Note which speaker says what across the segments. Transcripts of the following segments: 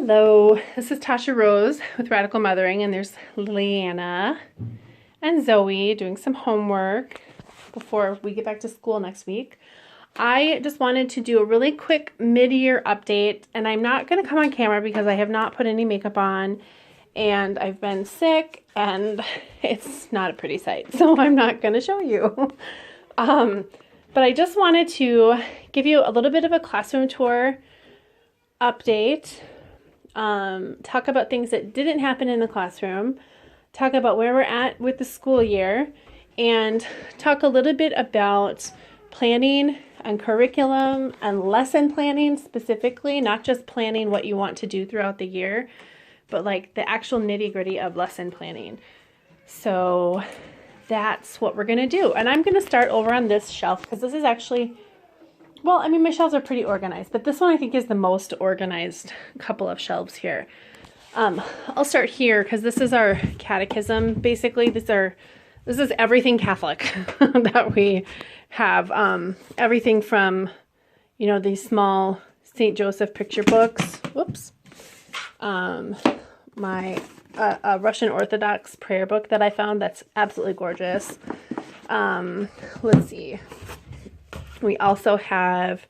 Speaker 1: Hello, this is Tasha Rose with Radical Mothering, and there's Liliana and Zoe doing some homework before we get back to school next week. I just wanted to do a really quick mid-year update, and I'm not going to come on camera because I have not put any makeup on, and I've been sick, and it's not a pretty sight, so I'm not going to show you. But I just wanted to give you a little bit of a classroom tour update, talk about things that didn't happen in the classroom, talk about where we're at with the school year, and talk a little bit about planning and curriculum and lesson planning specifically, not just planning what you want to do throughout the year, but like the actual nitty-gritty of lesson planning. So that's what we're going to do. And I'm going to start over on this shelf because this is actually, well, I mean, my shelves are pretty organized, but this one I think is the most organized couple of shelves here. I'll start here because this is our catechism. Basically, this is everything Catholic that we have. Everything from, you know, these small St. Joseph picture books. Whoops. My Russian Orthodox prayer book that I found that's absolutely gorgeous. Let's see. We also have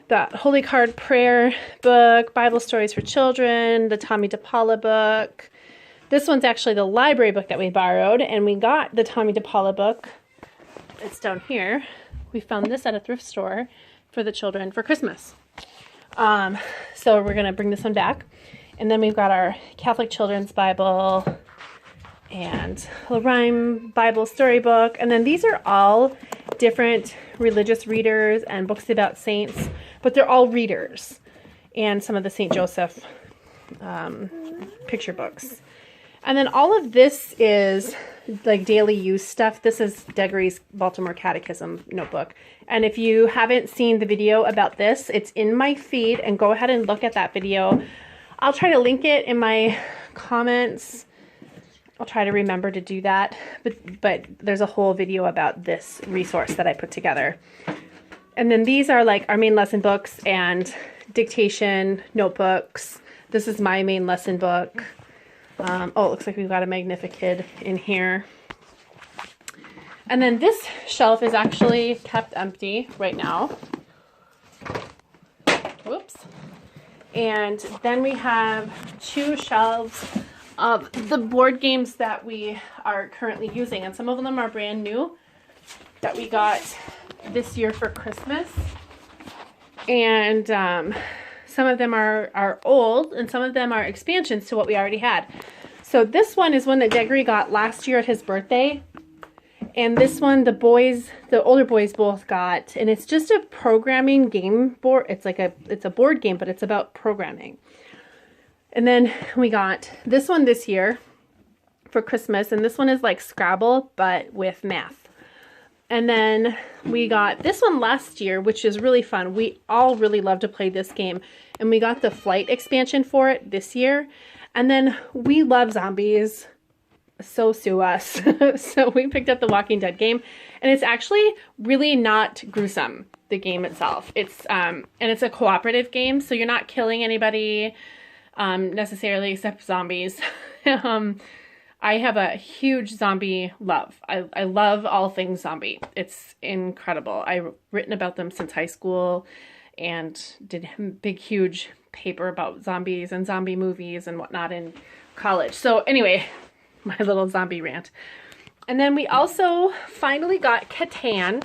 Speaker 1: the Holy Card Prayer book, Bible Stories for Children, the Tommy DePaula book. This one's actually the library book that we borrowed, and we got the Tommy DePaula book. It's down here. We found this at a thrift store for the children for Christmas. So we're going to bring this one back. And then we've got our Catholic Children's Bible and a rhyme Bible storybook. And then these are all different religious readers and books about saints, but they're all readers. And some of the St. Joseph picture books. And then all of this is like daily use stuff. This is Degree's Baltimore Catechism notebook. And if you haven't seen the video about this, it's in my feed, and go ahead and look at that video. I'll try to link it in my comments. I'll try to remember to do that. But there's a whole video about this resource that I put together. And then these are like our main lesson books and dictation notebooks. This is my main lesson book. Oh, it looks like we've got a Magnificat in here. And then this shelf is actually kept empty right now. Whoops. And then we have two shelves of the board games that we are currently using. And some of them are brand new that we got this year for Christmas. And some of them are old, and some of them are expansions to what we already had. So this one is one that Degree got last year at his birthday. And this one, the older boys both got, and it's just a programming game board. It's a board game, but it's about programming. And then we got this one this year for Christmas, and this one is like Scrabble, but with math. And then we got this one last year, which is really fun. We all really love to play this game, and we got the Flight expansion for it this year. And then we love zombies. So sue us. So we picked up the Walking Dead game, and it's actually really not gruesome, the game itself. It's and it's a cooperative game, so you're not killing anybody necessarily except zombies. I have a huge zombie love. I love all things zombie. It's incredible. I've written about them since high school and did a big huge paper about zombies and zombie movies and whatnot in college. So anyway, my little zombie rant. And then we also finally got Catan,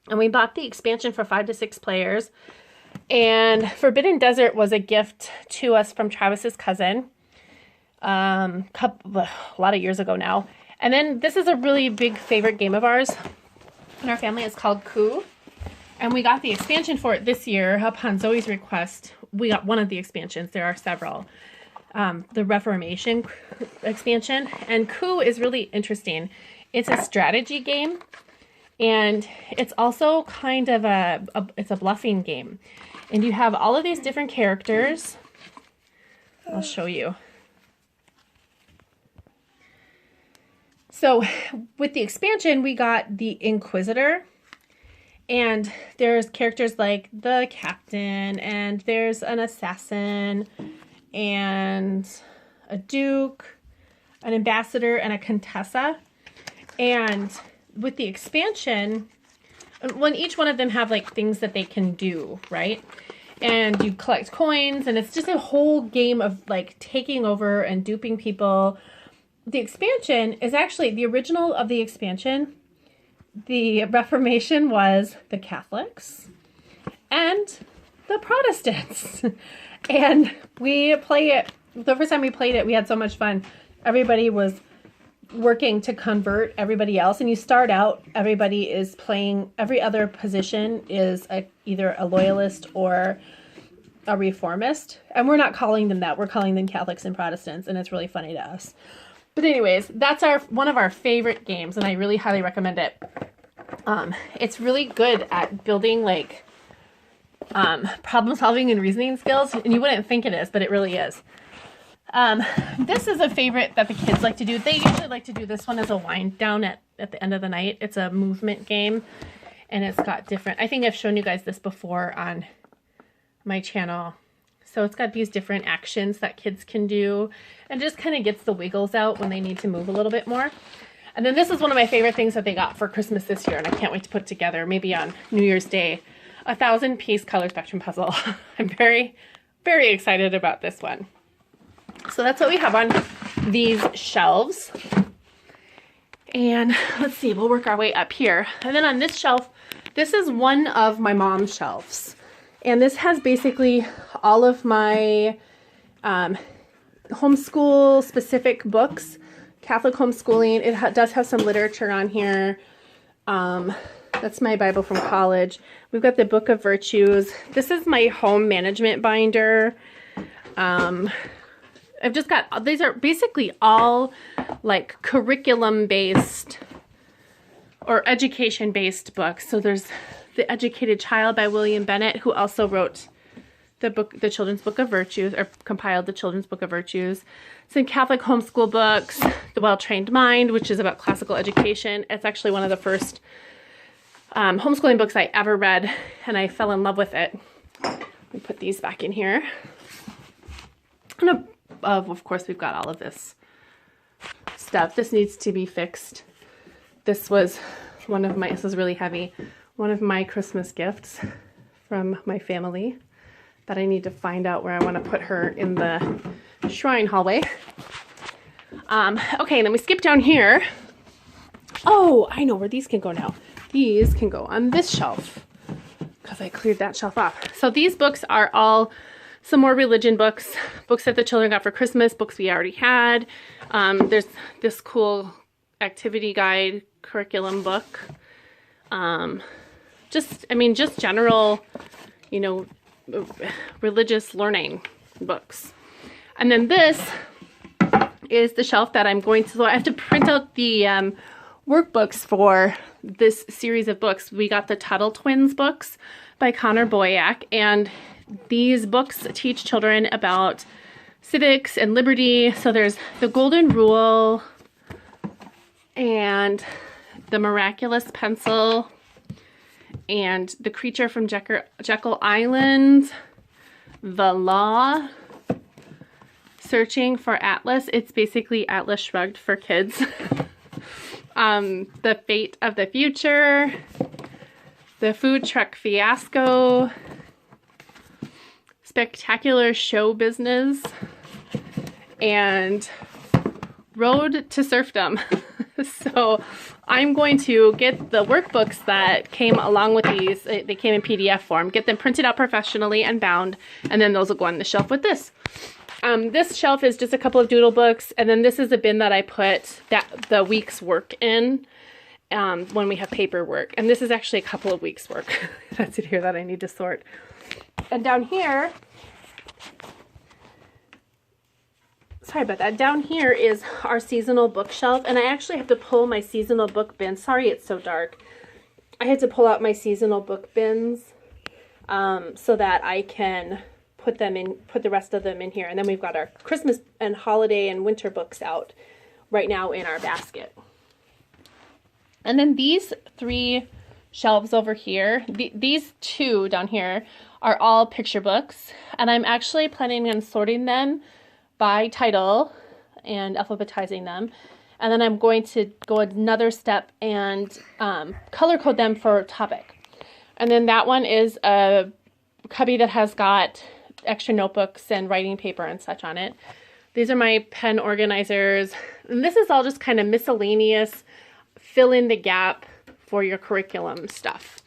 Speaker 1: and we bought the expansion for 5 to 6 players. And Forbidden Desert was a gift to us from Travis's cousin a lot of years ago now. And then this is a really big favorite game of ours in our family. It's called Coup. And we got the expansion for it this year upon Zoe's request. We got one of the expansions. There are several. The Reformation expansion. And Coup is really interesting. It's a strategy game, and it's also kind of it's a bluffing game. And you have all of these different characters. I'll show you. So with the expansion, we got the Inquisitor, and there's characters like the Captain, and there's an assassin, and a Duke, an Ambassador, and a Contessa. And with the expansion, when each one of them have like things that they can do, right? And you collect coins, and it's just a whole game of like taking over and duping people. The expansion is actually the original of the expansion. The Reformation was the Catholics and the Protestants. And we play it, the first time we played it, we had so much fun. Everybody was working to convert everybody else, and you start out, everybody is playing, every other position is either a loyalist or a reformist, and we're not calling them that, we're calling them Catholics and Protestants, and it's really funny to us. But anyways, that's one of our favorite games, and I really highly recommend it. It's really good at building like problem solving and reasoning skills, and you wouldn't think it is, but it really is. This is a favorite that the kids like to do. They usually like to do this one as a wind down at the end of the night. It's a movement game, and it's got different, I think I've shown you guys this before on my channel. So it's got these different actions that kids can do, and just kind of gets the wiggles out when they need to move a little bit more. And then this is one of my favorite things that they got for Christmas this year, and I can't wait to put together, maybe on New Year's Day, a 1,000-piece color spectrum puzzle. I'm very, very excited about this one. So that's what we have on these shelves. And let's see, we'll work our way up here. And then on this shelf, this is one of my mom's shelves. And this has basically all of my homeschool specific books, Catholic homeschooling. It does have some literature on here. That's my Bible from college. We've got the Book of Virtues. This is my home management binder. I've just got, these are basically all like curriculum based or education based books. So there's The Educated Child by William Bennett, who also wrote the Children's Book of Virtues, or compiled the Children's Book of Virtues. Some Catholic homeschool books, The Well-Trained Mind, which is about classical education. It's actually one of the first homeschooling books I ever read, and I fell in love with it. Let me put these back in here. And of course, we've got all of this stuff. This needs to be fixed. This was one of my, this is really heavy, one of my Christmas gifts from my family that I need to find out where I want to put her in the shrine hallway. Okay, then we skip down here. Oh, I know where these can go now. These can go on this shelf because I cleared that shelf off. So these books are all some more religion books, books that the children got for Christmas, books we already had. There's this cool activity guide curriculum book. Just general, you know, religious learning books. And then this is the shelf that I'm going to, so I have to print out the workbooks for this series of books. We got the Tuttle Twins books by Connor Boyack, and these books teach children about civics and liberty. So there's the Golden Rule and the Miraculous Pencil and the Creature from Jekyll Island, The Law, Searching for Atlas. It's basically Atlas Shrugged for kids. The Fate of the Future, The Food Truck Fiasco, Spectacular Show Business, and Road to Serfdom. So I'm going to get the workbooks that came along with these. They came in PDF form. Get them printed out professionally and bound, and then those will go on the shelf with this. This shelf is just a couple of doodle books, and then this is a bin that I put the week's work in when we have paperwork. And this is actually a couple of weeks' work. That's it here that I need to sort. And down here, sorry about that, down here is our seasonal bookshelf, and I actually have to pull my seasonal book bin. Sorry it's so dark. I had to pull out my seasonal book bins so that I can put the rest of them in here. And then we've got our Christmas and holiday and winter books out right now in our basket. And then these three shelves over here. These two down here are all picture books, and I'm actually planning on sorting them by title and alphabetizing them. And then I'm going to go another step and color code them for topic. And then that one is a cubby that has got extra notebooks and writing paper and such on it. These are my pen organizers. And this is all just kind of miscellaneous, fill in the gap for your curriculum stuff.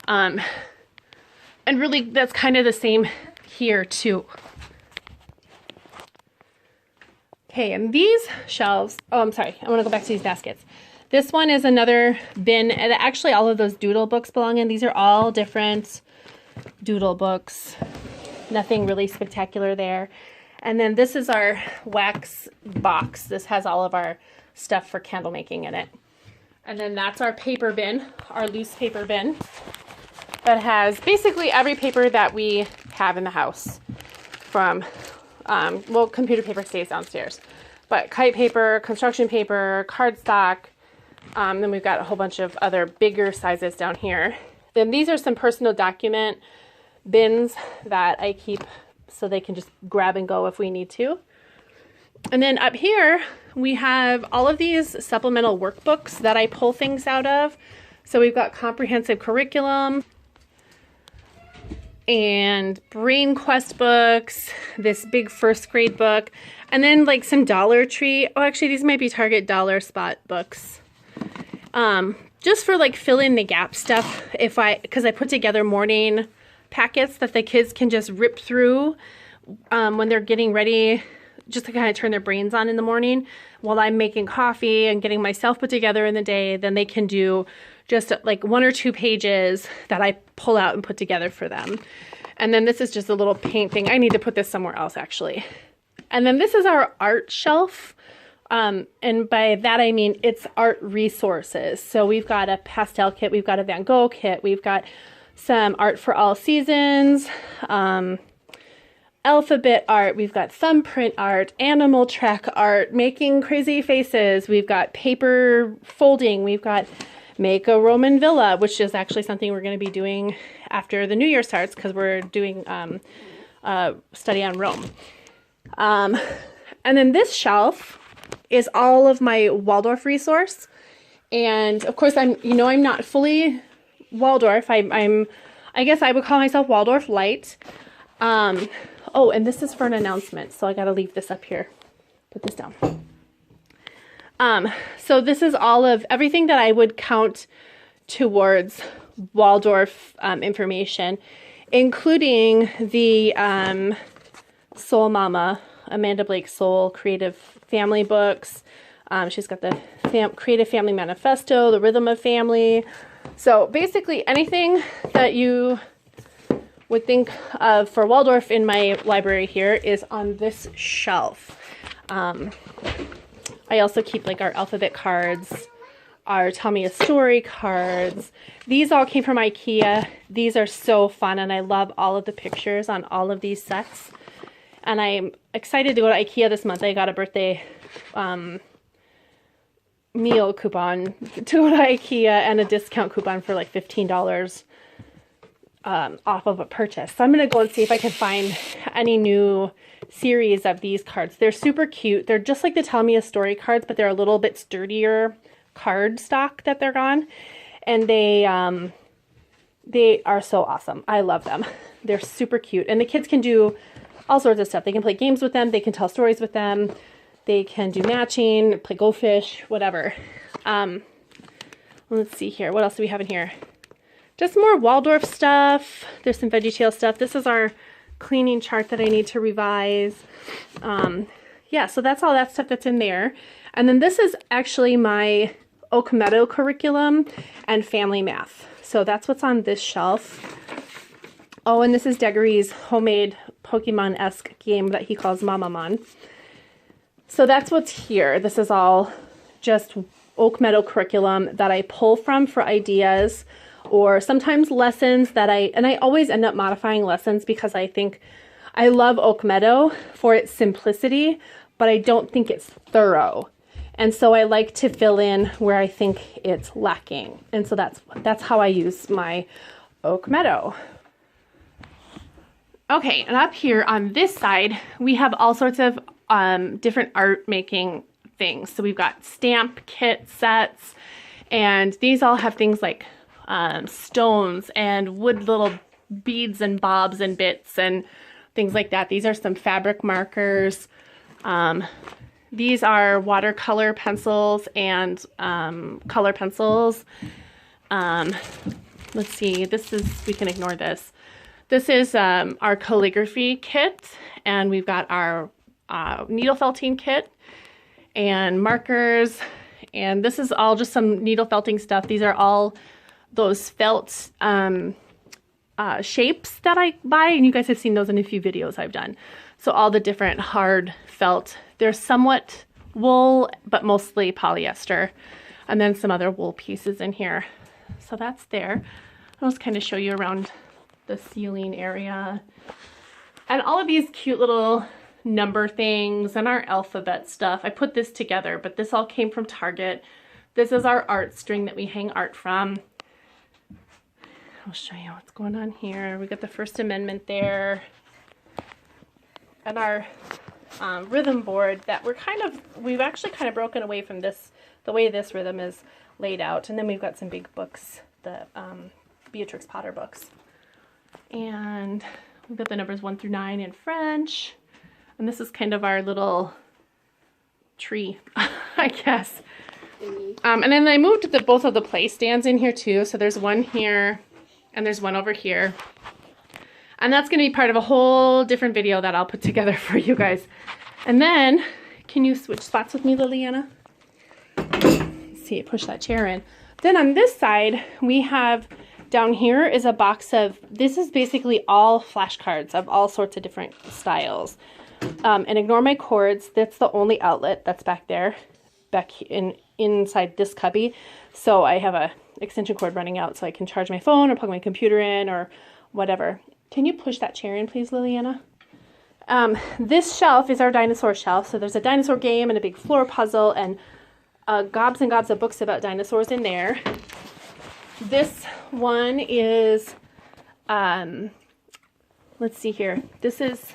Speaker 1: And really that's kind of the same here too. Okay, and these shelves, oh, I'm sorry, I want to go back to these baskets. This one is another bin, and actually all of those Doodle books belong in. These are all different Doodle books. Nothing really spectacular there. And then this is our wax box. This has all of our stuff for candle making in it. And then that's our paper bin, our loose paper bin, that has basically every paper that we have in the house from well, computer paper stays downstairs, but kite paper, construction paper, cardstock, then we've got a whole bunch of other bigger sizes down here. Then these are some personal document bins that I keep so they can just grab and go if we need to. And then up here, we have all of these supplemental workbooks that I pull things out of. So we've got comprehensive curriculum, and Brain Quest books, this big first grade book, and then like some Dollar Tree. Oh, actually these might be Target Dollar Spot books. Just for like fill in the gap stuff, because I put together morning packets that the kids can just rip through when they're getting ready, just to kind of turn their brains on in the morning while I'm making coffee and getting myself put together in the day. Then they can do just like 1 or 2 pages that I pull out and put together for them. And then this is just a little paint thing. I need to put this somewhere else actually. And then this is our art shelf. And by that I mean it's art resources. So we've got a pastel kit, we've got a Van Gogh kit, we've got some art for all seasons, alphabet art, we've got thumbprint art, animal track art, making crazy faces, we've got paper folding, we've got make a Roman villa, which is actually something we're going to be doing after the new year starts because we're doing a study on Rome. And then this shelf is all of my Waldorf resource. And of course I'm not fully Waldorf. I guess I would call myself Waldorf Light. Oh, and this is for an announcement. So I got to leave this up here. Put this down. So this is all of everything that I would count towards Waldorf information, including the Soul Mama, Amanda Blake Soul Creative Family books. She's got the Creative Family Manifesto, The Rhythm of Family. So basically anything that you would think of for Waldorf in my library here is on this shelf. I also keep like our alphabet cards, our Tell Me a Story cards. These all came from IKEA. These are so fun, and I love all of the pictures on all of these sets. And I'm excited to go to IKEA this month. I got a birthday meal coupon to go to IKEA and a discount coupon for like $15 off of a purchase. So I'm going to go and see if I can find any new series of these cards. They're super cute. They're just like the Tell Me a Story cards, but they're a little bit sturdier card stock that they're on. And they are so awesome. I love them. They're super cute. And the kids can do all sorts of stuff. They can play games with them. They can tell stories with them. They can do matching, play Go Fish, whatever. Let's see here. What else do we have in here? Just more Waldorf stuff. There's some VeggieTales stuff. This is our cleaning chart that I need to revise. Yeah, so that's all that stuff that's in there. And then this is actually my Oak Meadow curriculum and family math. So that's what's on this shelf. Oh, and this is Deggery's homemade Pokemon-esque game that he calls Mamamon. So that's what's here. This is all just Oak Meadow curriculum that I pull from for ideas, or sometimes lessons that and I always end up modifying lessons because I think I love Oak Meadow for its simplicity, but I don't think it's thorough. And so I like to fill in where I think it's lacking. And so that's how I use my oak meadow. Okay, and up here on this side, we have all sorts of different art making things. So we've got stamp kit sets, and these all have things like stones and wood little beads and bobs and bits and things like that. These are some fabric markers. These are watercolor pencils and color pencils. Let's see, we can ignore this. This is our calligraphy kit, and we've got our needle felting kit and markers, and this is all just some needle felting stuff. These are all those felt shapes that I buy, and you guys have seen those in a few videos I've done. So all the different hard felt. They're somewhat wool, but mostly polyester, and then some other wool pieces in here. So that's there. I'll just kind of show you around the ceiling area. And all of these cute little number things and our alphabet stuff. I put this together, but this all came from Target. This is our art string that we hang art from. I'll show you what's going on here. We got the First Amendment there. And our rhythm board that we've actually kind of broken away from this, the way this rhythm is laid out. And then we've got some big books, the Beatrix Potter books. And we've got the numbers 1 through 9 in French. And this is kind of our little tree, I guess. And then I moved both of the play stands in here too. So there's one here and there's one over here. And that's going to be part of a whole different video that I'll put together for you guys. And then, can you switch spots with me, Liliana? Let's see, push that chair in. Then on this side, we have, down here is a box of, this is basically all flashcards of all sorts of different styles. And ignore my cords, that's the only outlet that's back there, inside this cubby. So I have a extension cord running out so I can charge my phone or plug my computer in or whatever. Can you push that chair in, please, Liliana? This shelf is our dinosaur shelf. So there's a dinosaur game and a big floor puzzle and gobs and gobs of books about dinosaurs in there. This one is, let's see here. This is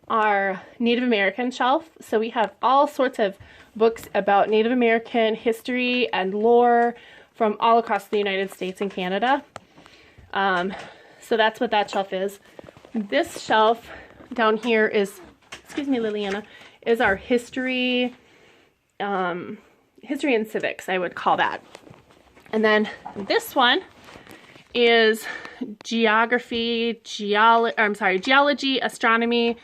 Speaker 1: our Native American shelf. So we have all sorts of books about Native American history and lore from all across the United States and Canada. So that's what that shelf is. This shelf down here is, excuse me, Liliana, is our history, history and civics, I would call that. And then this one is geology, astronomy,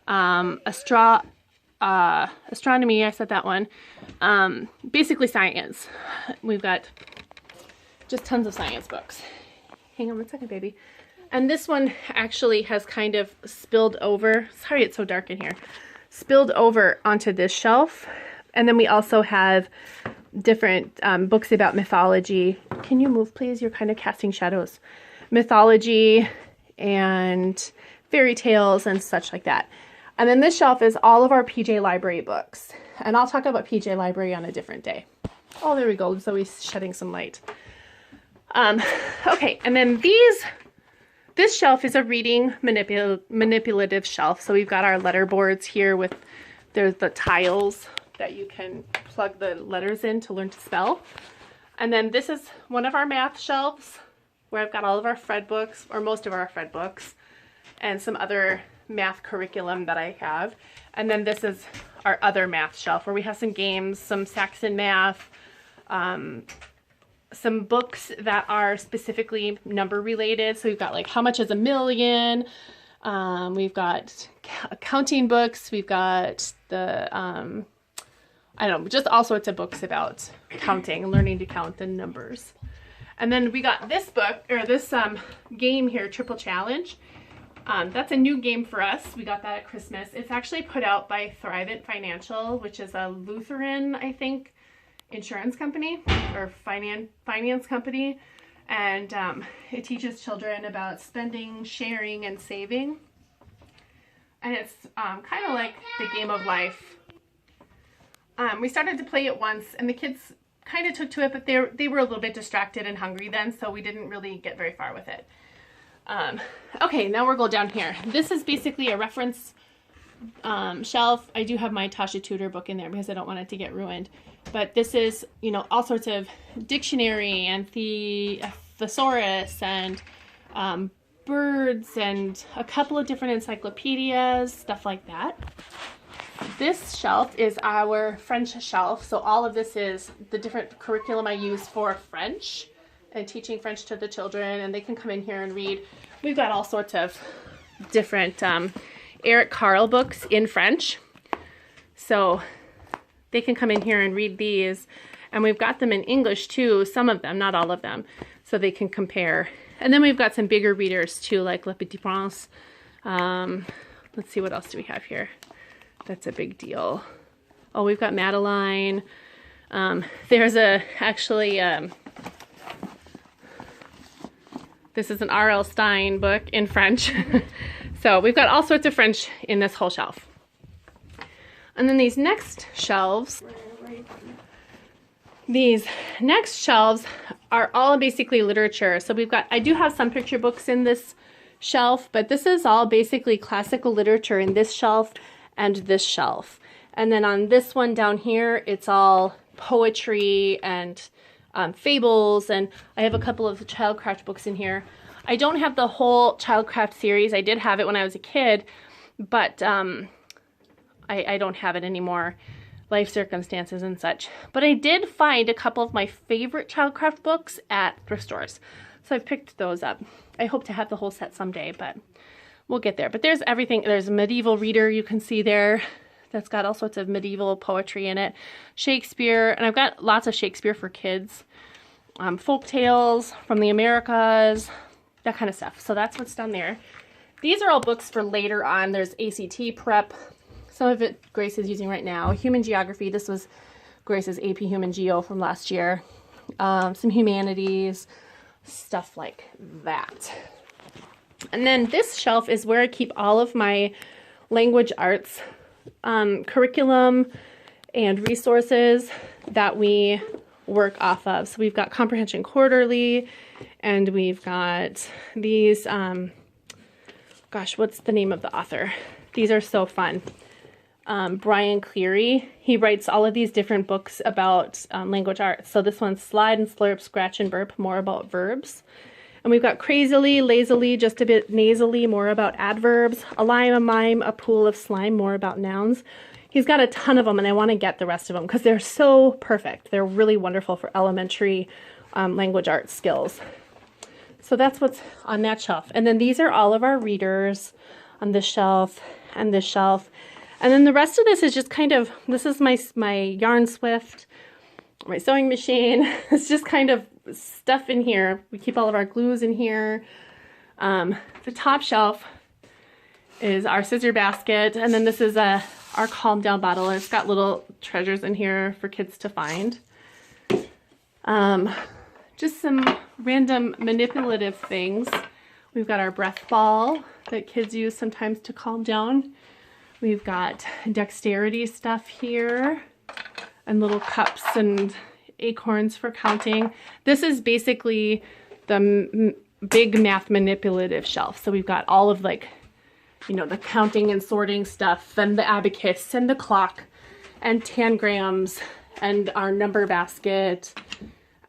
Speaker 1: astronomy, I said that one. Basically science. We've got just tons of science books. Hang on one second, baby. And this one actually has kind of spilled over. Sorry, it's so dark in here. Spilled over onto this shelf. And then we also have different books about mythology. Can you move, please? You're kind of casting shadows. Mythology and fairy tales and such like that. And then this shelf is all of our PJ Library books. And I'll talk about PJ Library on a different day. Oh, there we go. Zoe's shedding some light. Okay, and then this shelf is a reading manipulative shelf. So we've got our letter boards here with, there's the tiles that you can plug the letters in to learn to spell. And then this is one of our math shelves where I've got all of our Fred books, or most of our Fred books, and some other math curriculum that I have. And then this is our other math shelf where we have some games, some Saxon math, some books that are specifically number related. So we've got like How Much is a Million? We've got accounting books. We've got the, I don't know, just all sorts of books about counting, learning to count and numbers. And then we got this book, or this game here, Triple Challenge. That's a new game for us. We got that at Christmas. It's actually put out by Thrivent Financial, which is a Lutheran, I think, insurance company or finance company. And it teaches children about spending, sharing, and saving. And it's kind of like the game of life. We started to play it once, and the kids kind of took to it, but they were a little bit distracted and hungry then, so we didn't really get very far with it. Okay, now we'll go down here. This is basically a reference shelf. I do have my Tasha Tudor book in there because I don't want it to get ruined. But this is, you know, all sorts of dictionary and thesaurus and birds and a couple of different encyclopedias, stuff like that. This shelf is our French shelf. So all of this is the different curriculum I use for French and teaching French to the children, and they can come in here and read. We've got all sorts of different Eric Carle books in French. So they can come in here and read these. And we've got them in English too, some of them, not all of them, so they can compare. And then we've got some bigger readers too, like Le Petit Prince. Let's see, what else do we have here? That's a big deal. Oh, we've got Madeline. There's this is an R.L. Stein book in French. So we've got all sorts of French in this whole shelf. And then these next shelves are all basically literature. So I do have some picture books in this shelf, but this is all basically classical literature in this shelf and this shelf. And then on this one down here, it's all poetry and fables, and I have a couple of childcraft books in here. I don't have the whole childcraft series. I did have it when I was a kid, but I don't have it anymore, life circumstances and such. But I did find a couple of my favorite childcraft books at thrift stores, so I've picked those up. I hope to have the whole set someday, but we'll get there. But there's everything. There's a medieval reader you can see there that's got all sorts of medieval poetry in it. Shakespeare, and I've got lots of Shakespeare for kids. Folk tales from the Americas, that kind of stuff. So that's what's done there. These are all books for later on. There's ACT prep. Some of it Grace is using right now. Human geography. This was Grace's AP Human Geo from last year. Some humanities, stuff like that. And then this shelf is where I keep all of my language arts curriculum and resources that we work off of. So we've got Comprehension Quarterly, and we've got these, gosh, what's the name of the author? These are so fun. Brian Cleary. He writes all of these different books about language arts. So this one's Slide and Slurp, Scratch and Burp, more about verbs. And we've got Crazily, Lazily, just a bit nasally, more about adverbs. A lime, a mime, a pool of slime, more about nouns. He's got a ton of them, and I want to get the rest of them because they're so perfect. They're really wonderful for elementary language arts skills. So that's what's on that shelf. And then these are all of our readers on this shelf and this shelf. And then the rest of this is just kind of, this is my yarn swift, my sewing machine. It's just kind of stuff in here. We keep all of our glues in here. The top shelf is our scissor basket, and then this is our Calm Down bottle. It's got little treasures in here for kids to find. Just some random manipulative things. We've got our breath ball that kids use sometimes to calm down. We've got dexterity stuff here and little cups and acorns for counting. This is basically the big math manipulative shelf. So we've got all of, like, you know, the counting and sorting stuff and the abacus and the clock and tangrams and our number basket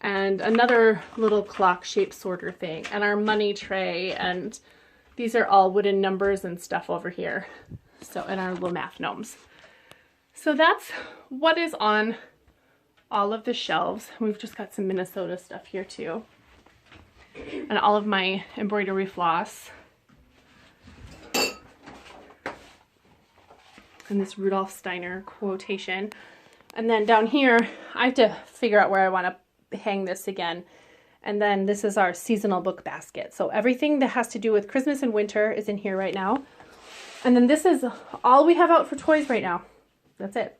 Speaker 1: and another little clock shaped sorter thing and our money tray, and these are all wooden numbers and stuff over here. So, and our little math gnomes. So that's what is on all of the shelves. We've just got some Minnesota stuff here too. And all of my embroidery floss. And this Rudolf Steiner quotation. And then down here, I have to figure out where I want to hang this again. And then this is our seasonal book basket. So everything that has to do with Christmas and winter is in here right now. And then this is all we have out for toys right now. That's it.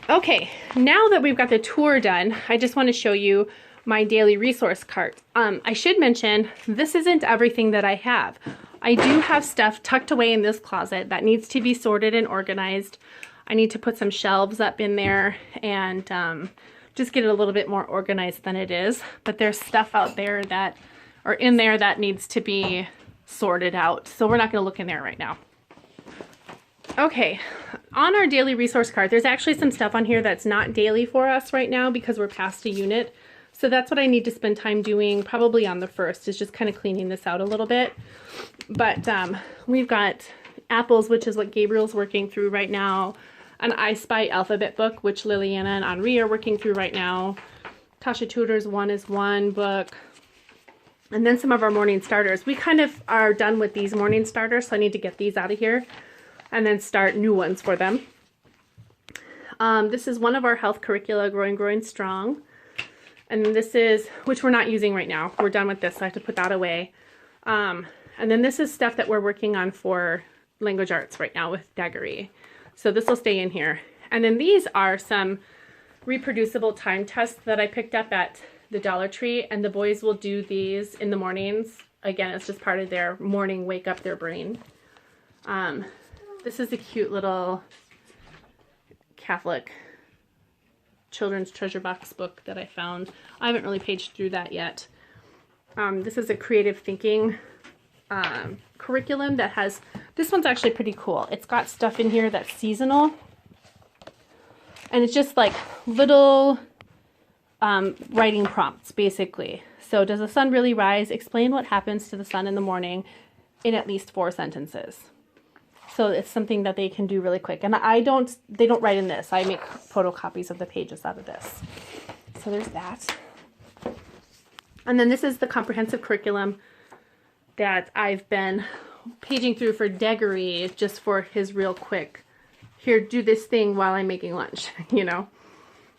Speaker 1: Okay, now that we've got the tour done, I just want to show you my daily resource cart. I should mention, this isn't everything that I have. I do have stuff tucked away in this closet that needs to be sorted and organized. I need to put some shelves up in there and just get it a little bit more organized than it is. But there's stuff out there that, or in there, that needs to be sorted out. So we're not going to look in there right now. Okay, on our daily resource card, there's actually some stuff on here that's not daily for us right now because we're past a unit. So that's what I need to spend time doing probably on the 1st, is just kind of cleaning this out a little bit. But we've got apples, which is what Gabriel's working through right now. An I Spy alphabet book, which Liliana and Henri are working through right now. Tasha Tudor's One is One book. And then some of our morning starters. We kind of are done with these morning starters, so I need to get these out of here and then start new ones for them. This is one of our health curricula, Growing Strong. And this is, which we're not using right now. We're done with this, so I have to put that away. And then this is stuff that we're working on for language arts right now with Daggery. So this will stay in here. And then these are some reproducible time tests that I picked up at the Dollar Tree, and the boys will do these in the mornings. Again, it's just part of their morning wake up their brain. This is a cute little Catholic children's treasure box book that I found. I haven't really paged through that yet. This is a creative thinking curriculum that has, this one's actually pretty cool. It's got stuff in here that's seasonal, and it's just like little writing prompts basically. So, does the sun really rise? Explain what happens to the sun in the morning in at least 4 sentences. So it's something that they can do really quick. And they don't write in this. I make photocopies of the pages out of this. So there's that. And then this is the comprehensive curriculum that I've been paging through for Daggery, just for his real quick, here, do this thing while I'm making lunch, you know.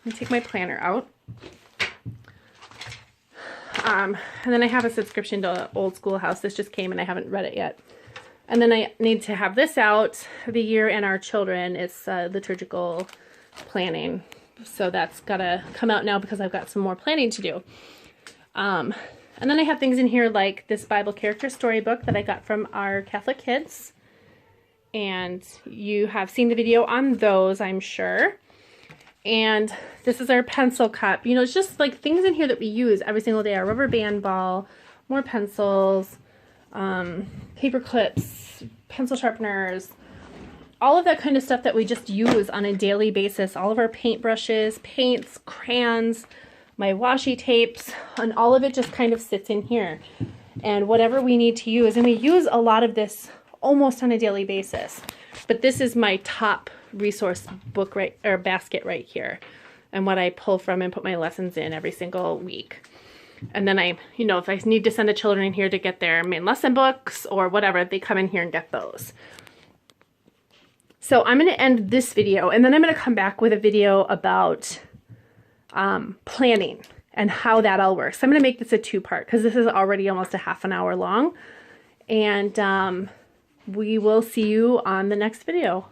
Speaker 1: Let me take my planner out. And then I have a subscription to Old Schoolhouse. This just came and I haven't read it yet. And then I need to have this out, The Year and Our Children. It's liturgical planning. So that's got to come out now because I've got some more planning to do. And then I have things in here like this Bible character storybook that I got from our Catholic kids. And you have seen the video on those, I'm sure. And this is our pencil cup. You know, it's just like things in here that we use every single day. Our rubber band ball, more pencils, paper clips, pencil sharpeners, all of that kind of stuff that we just use on a daily basis. All of our paintbrushes, paints, crayons, my washi tapes, and all of it just kind of sits in here. And whatever we need to use, and we use a lot of this almost on a daily basis. But this is my top resource book basket right here, and what I pull from and put my lessons in every single week. And then I, you know, if I need to send the children in here to get their main lesson books or whatever, they come in here and get those. So I'm going to end this video, and then I'm going to come back with a video about planning and how that all works. So I'm going to make this a 2-part because this is already almost a half an hour long. And we will see you on the next video.